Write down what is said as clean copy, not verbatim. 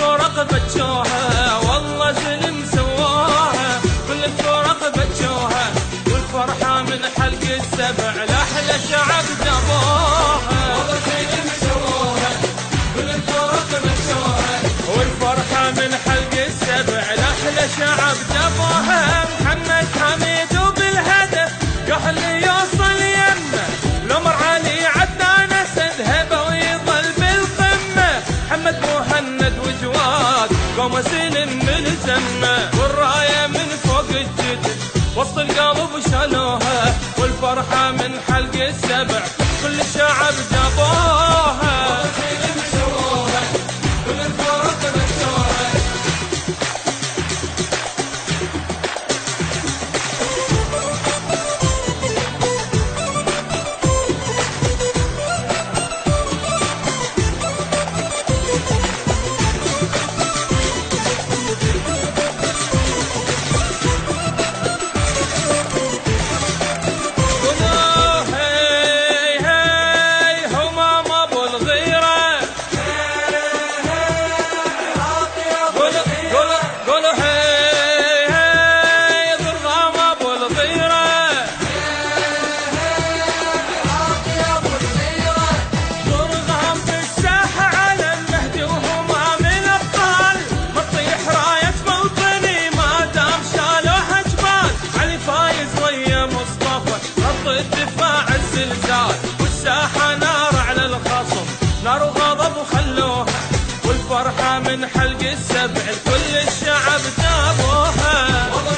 الفرق بجوها والله زلم سواها، كل الفرق بجوها والفرحة من حلق السبع لأحلى شعب جابوها. والله زلم سواها كل الفرق بجوها والفرحة من حلق السبع لأحلى شعب جابوها. محمد حميد وبالهدف يحل يوصل يمه، الأمر علي عدنان أسد هبة ويظل بالقمة. محمد مهند وجواد قوم سلم ملزمة، والراية من فوق الجدر وسط القلب شالوها، والفرحة من حلق السبع كل الشعب جابوها. كل الفرق بجوها الدفاع الزلزال، والساحة نار على الخصم نار وغضب وخلوها، والفرحة من حلق السبع كل الشعب جابوها. والله